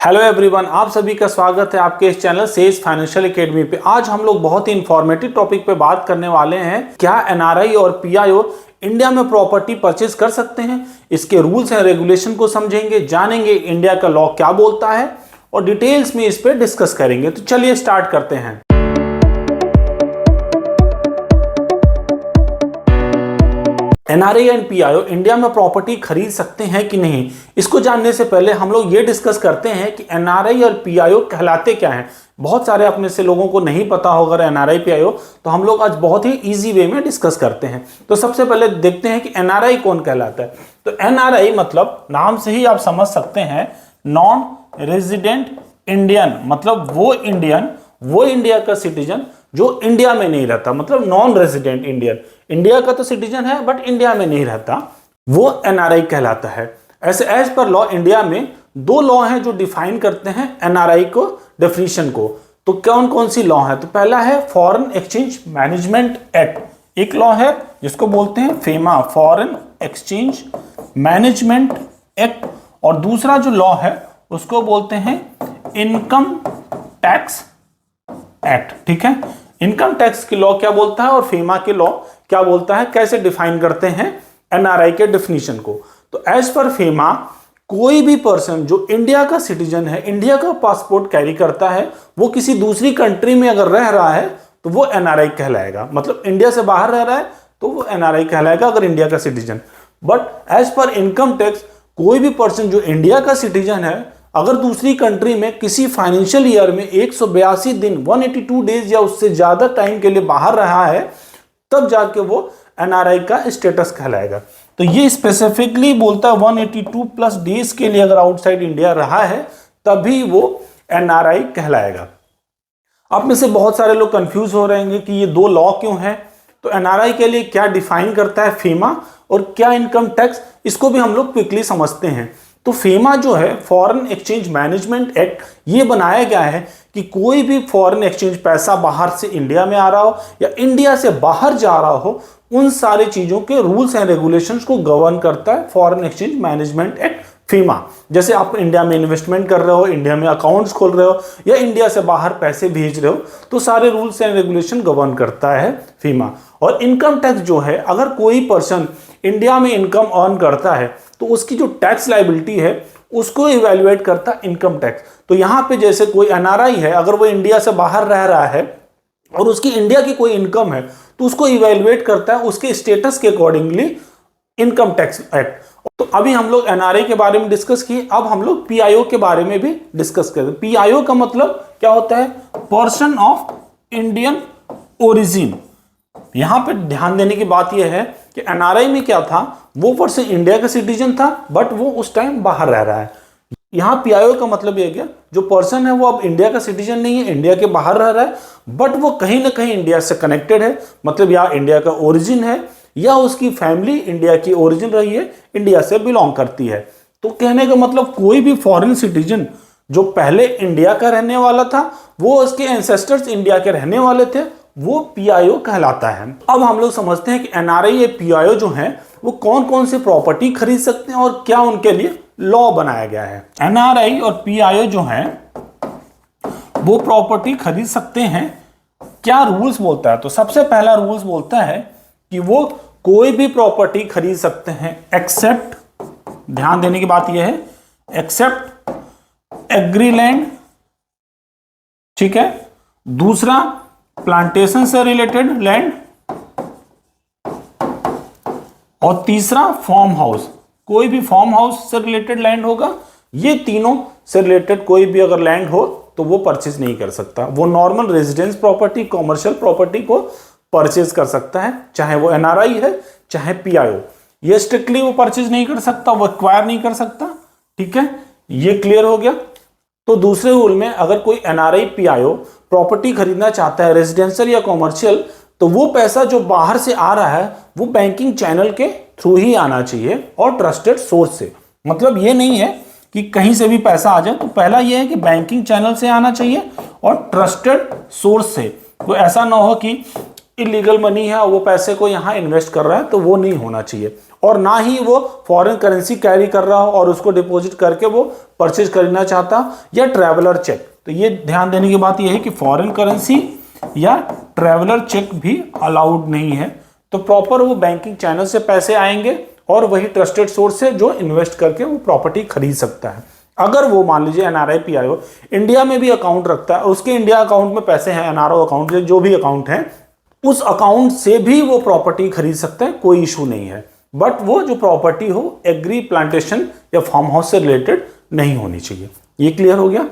Hello everyone, आप सभी का स्वागत है आपके इस चैनल सेज फाइनेंशियल एकेडमी पे। आज हम लोग बहुत ही इंफॉर्मेटिव टॉपिक पे बात करने वाले हैं। क्या एनआरआई और पीआईओ इंडिया में प्रॉपर्टी परचेज कर सकते हैं? इसके रूल्स एंड रेगुलेशन को समझेंगे, जानेंगे इंडिया का लॉ क्या बोलता है और डिटेल्स में इस पे डिस्कस करेंगे। तो चलिए स्टार्ट करते हैं। एनआरआई एंड पीआईओ इंडिया में प्रॉपर्टी खरीद सकते हैं कि नहीं, इसको जानने से पहले हम लोग ये डिस्कस करते हैं कि एनआरआई और पीआईओ कहलाते क्या हैं। बहुत सारे अपने से लोगों को नहीं पता होगा एनआरआई पीआईओ, तो हम लोग आज बहुत ही इजी वे में डिस्कस करते हैं। तो सबसे पहले देखते हैं कि एनआरआई कौन कहलाता है। तो एनआरआई मतलब नाम से ही आप समझ सकते हैं, नॉन रेजिडेंट इंडियन, मतलब वो इंडिया का सिटीजन जो इंडिया में नहीं रहता, मतलब नॉन रेजिडेंट इंडियन। इंडिया का तो सिटीजन है बट इंडिया में नहीं रहता, वो एनआरआई कहलाता है। ऐसे एज पर लॉ इंडिया में दो लॉ हैं जो डिफाइन करते हैं एनआरआई को, डेफिनेशन को। तो कौन कौन सी लॉ है? तो पहला है फॉरेन एक्सचेंज मैनेजमेंट एक्ट, एक लॉ है जिसको बोलते हैं FEMA, foreign exchange management act, और दूसरा जो लॉ है उसको बोलते हैं इनकम टैक्स एक्ट। ठीक है, इनकम टैक्स की लॉ क्या बोलता है और फेमा के लॉ क्या बोलता है, कैसे डिफाइन करते हैं एनआरआई के डेफिनेशन को। तो एज पर फेमा कोई भी पर्सन जो इंडिया का सिटीजन है, इंडिया का पासपोर्ट कैरी करता है, वो किसी दूसरी कंट्री में अगर रह रहा है तो वो एनआरआई कहलाएगा। मतलब इंडिया से बाहर रह रहा है तो वो एनआरआई कहलाएगा अगर इंडिया का सिटीजन। बट एज पर इनकम टैक्स कोई भी पर्सन जो इंडिया का सिटीजन है अगर दूसरी कंट्री में किसी फाइनेंशियल ईयर में 182 दिन 182 डेज या उससे ज्यादा टाइम के लिए बाहर रहा है, तब जाके वो एनआरआई का स्टेटस कहलाएगा। तो ये स्पेसिफिकली बोलता है 182 प्लस डेज के लिए अगर आउटसाइड इंडिया रहा है तभी वो एनआरआई कहलाएगा। आप में से बहुत सारे लोग कंफ्यूज हो रहे हैं कि ये दो लॉ क्यों है। तो एनआरआई के लिए क्या डिफाइन करता है फेमा और क्या इनकम टैक्स, इसको भी हम लोग क्विकली समझते हैं। तो फेमा जो है फॉरेन एक्सचेंज मैनेजमेंट एक्ट, ये बनाया गया है कि कोई भी फॉरेन एक्सचेंज पैसा बाहर से इंडिया में आ रहा हो या इंडिया से बाहर जा रहा हो, उन सारी चीजों के रूल्स एंड रेगुलेशंस को गवर्न करता है फॉरेन एक्सचेंज मैनेजमेंट एक्ट फीमा। जैसे आप इंडिया में इन्वेस्टमेंट कर रहे हो, इंडिया में अकाउंट्स खोल रहे हो या इंडिया से बाहर पैसे भेज रहे हो, तो सारे रूल्स एंड रेगुलेशन गवर्न करता है फीमा। और इनकम टैक्स जो है, अगर कोई पर्सन इंडिया में इनकम अर्न करता है तो उसकी जो टैक्स लायबिलिटी है उसको इवैल्यूएट करता है इनकम टैक्स। तो यहां पे जैसे कोई एनआरआई है, अगर वो इंडिया से बाहर रह रहा है और उसकी इंडिया की कोई इनकम है तो उसको इवैल्यूएट करता है उसके स्टेटस के अकॉर्डिंगली इनकम टैक्स एक्ट। तो अभी हम लोग एनआरआई के बारे में डिस्कस किए, अब हम लोग पीआईओ के बारे में भी डिस्कस करें। पीआईओ का मतलब क्या होता है? Person of Indian origin. यहां पे ध्यान देने की बात यह है कि एनआरआई में क्या था, वो पर्सन इंडिया का सिटीजन था बट वो उस टाइम बाहर रह रहा है। यहां पीआईओ का मतलब यह गया, जो पर्सन है वो अब इंडिया का सिटीजन नहीं है, इंडिया के बाहर रह रहा है, बट वो कहीं ना कहीं इंडिया से कनेक्टेड है, मतलब या इंडिया का ओरिजिन है या उसकी फैमिली इंडिया की ओरिजिन रही है, इंडिया से बिलोंग करती है। तो कहने का मतलब कोई भी फॉरेन सिटीजन जो पहले इंडिया का रहने वाला था, वो उसके एंसेस्टर्स इंडिया के रहने वाले थे, वो पीआईओ कहलाता है। अब हम लोग समझते हैं कि एनआरआई या पीआईओ जो है वो कौन कौन से प्रॉपर्टी खरीद सकते हैं और क्या उनके लिए लॉ बनाया गया है। एनआरआई और पीआईओ जो है वो प्रॉपर्टी खरीद सकते हैं। क्या रूल्स बोलता है? तो सबसे पहला रूल्स बोलता है कि वो कोई भी प्रॉपर्टी खरीद सकते हैं एक्सेप्ट, ध्यान देने की बात यह है, एक्सेप्ट एग्रीलैंड, ठीक है, दूसरा प्लांटेशन से रिलेटेड लैंड, और तीसरा फार्म हाउस, कोई भी फार्म हाउस से रिलेटेड लैंड होगा। ये तीनों से रिलेटेड कोई भी अगर लैंड हो तो वो परचेज नहीं कर सकता। वो normal residence property, commercial property को परचेज कर सकता है, चाहे वो एनआरआई है चाहे पीआईओ। ये स्ट्रिक्टली वो परचेज नहीं कर सकता, वो एक्वायर नहीं कर सकता। ठीक है, ये क्लियर हो गया। तो दूसरे रूल में अगर कोई एनआरआई पीआईओ प्रॉपर्टी खरीदना चाहता है रेजिडेंशियल या कॉमर्शियल, तो वो पैसा जो बाहर से आ रहा है वो बैंकिंग चैनल के थ्रू ही आना चाहिए और ट्रस्टेड सोर्स से। मतलब ये नहीं है कि कहीं से भी पैसा आ जाए, तो पहला ये है कि बैंकिंग चैनल से आना चाहिए और ट्रस्टेड सोर्स से। तो ऐसा ना हो कि इलीगल मनी है और वो पैसे को यहाँ इन्वेस्ट कर रहा है, तो वो नहीं होना चाहिए। और ना ही वो फॉरेन करेंसी कैरी कर रहा हो और उसको डिपॉजिट करके वो परचेज करना चाहता, या ट्रैवलर चेक। तो ये ध्यान देने की बात ये है कि फॉरेन करेंसी या ट्रैवलर चेक भी अलाउड नहीं है। तो प्रॉपर वो बैंकिंग चैनल से पैसे आएंगे और वही ट्रस्टेड सोर्स से जो इन्वेस्ट करके वो प्रॉपर्टी खरीद सकता है। अगर वो मान लीजिए एनआरआई पीआईओ इंडिया में भी अकाउंट रखता है, उसके इंडिया अकाउंट में पैसे हैं, एनआरओ अकाउंट जो भी अकाउंट है, उस अकाउंट से भी वो प्रॉपर्टी खरीद सकते हैं, कोई इशू नहीं है। बट वो जो प्रॉपर्टी हो एग्री प्लांटेशन या फार्म हाउस से रिलेटेड नहीं होनी चाहिए। ये क्लियर हो गया।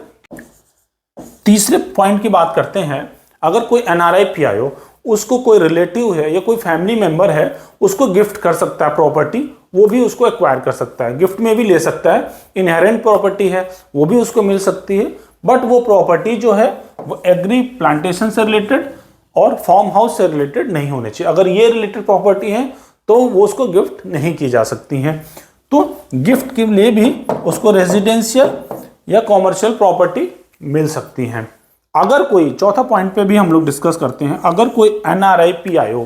तीसरे पॉइंट की बात करते हैं। अगर कोई एनआरआई पीआईओ उसको कोई रिलेटिव है या कोई फैमिली मेंबर है उसको गिफ्ट कर सकता है प्रॉपर्टी, वो भी उसको एक्वायर कर सकता है, गिफ्ट में भी ले सकता है। इनहेरेंट प्रॉपर्टी है वो भी उसको मिल सकती है, बट वो प्रॉपर्टी जो है वो एग्री प्लांटेशन से रिलेटेड और फार्म हाउस से रिलेटेड नहीं होने चाहिए। अगर ये रिलेटेड प्रॉपर्टी है तो वो उसको गिफ्ट नहीं की जा सकती हैं। तो गिफ्ट के लिए भी उसको रेजिडेंशियल या कॉमर्शियल प्रॉपर्टी मिल सकती हैं। अगर कोई, चौथा पॉइंट पे भी हम लोग डिस्कस करते हैं, अगर कोई एनआरआई पीआईओ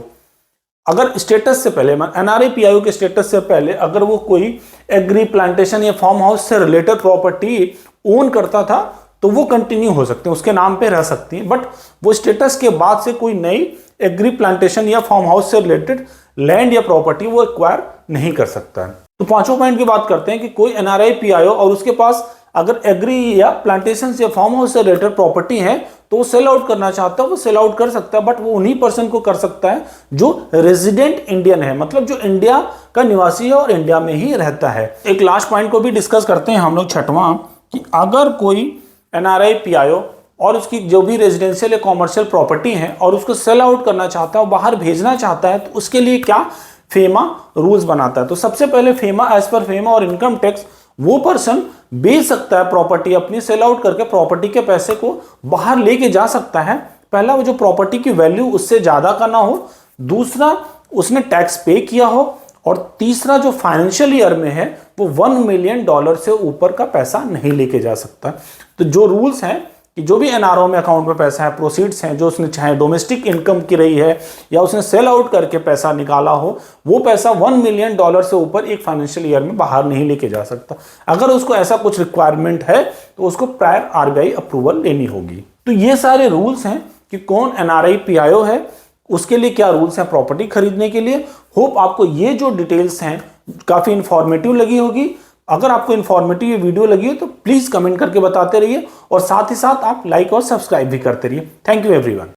अगर स्टेटस से पहले, एनआरआई पीआईओ के स्टेटस से पहले अगर वो कोई एग्री प्लांटेशन या फार्म हाउस से रिलेटेड प्रॉपर्टी ओन करता था तो वो कंटिन्यू हो सकते हैं, उसके नाम पे रह सकती हैं। बट वो स्टेटस के बाद से कोई नई एग्री प्लांटेशन या फार्म हाउस से रिलेटेड लैंड या प्रॉपर्टी वो एक्वायर नहीं कर सकता है। तो पांचों पॉइंट की बात करते हैं कि कोई एनआरआई पीआईओ और उसके पास अगर एग्री या प्लांटेशन या फार्म हाउस से रिलेटेड प्रॉपर्टी है तो वो सेल आउट करना चाहता है, वो सेल आउट कर सकता है। बट वो उन्हीं पर्सन को कर सकता है जो रेजिडेंट इंडियन है, मतलब जो इंडिया का निवासी है और इंडिया में ही रहता है। एक लास्ट पॉइंट को भी डिस्कस करते हैं हम लोग, छठवां, कि अगर कोई एनआरआई पीआईओ और उसकी जो भी रेजिडेंशियल या कॉमर्शियल प्रॉपर्टी है और उसको सेल आउट करना चाहता है, बाहर भेजना चाहता है, तो उसके लिए क्या फेमा रूल्स बनाता है। तो सबसे पहले फेमा, एज पर फेमा और इनकम टैक्स, वो पर्सन बेच सकता है प्रॉपर्टी अपनी, सेल आउट करके प्रॉपर्टी के पैसे को बाहर लेके जा सकता है। पहला, वो जो प्रॉपर्टी की वैल्यू उससे ज्यादा का ना हो, दूसरा उसने टैक्स पे किया हो, और तीसरा जो फाइनेंशियल ईयर में है वो $1 मिलियन से ऊपर का पैसा नहीं लेके जा सकता। तो जो रूल्स हैं कि जो भी एनआरओ में अकाउंट में पैसा है, प्रोसीड्स हैं, जो उसने चाहे डोमेस्टिक इनकम की रही है या उसने सेल आउट करके पैसा निकाला हो, वो पैसा $1 मिलियन से ऊपर एक फाइनेंशियल ईयर में बाहर नहीं लेके जा सकता। अगर उसको ऐसा कुछ रिक्वायरमेंट है तो उसको प्रायर आरबीआई अप्रूवल लेनी होगी। तो ये सारे रूल्स हैं कि कौन एनआरआई पीआईओ है, उसके लिए क्या रूल्स हैं प्रॉपर्टी खरीदने के लिए। होप आपको ये जो डिटेल्स हैं काफी इंफॉर्मेटिव लगी होगी। अगर आपको इन्फॉर्मेटिव ये वीडियो लगी हो तो प्लीज कमेंट करके बताते रहिए, और साथ ही साथ आप लाइक और सब्सक्राइब भी करते रहिए। Thank you everyone.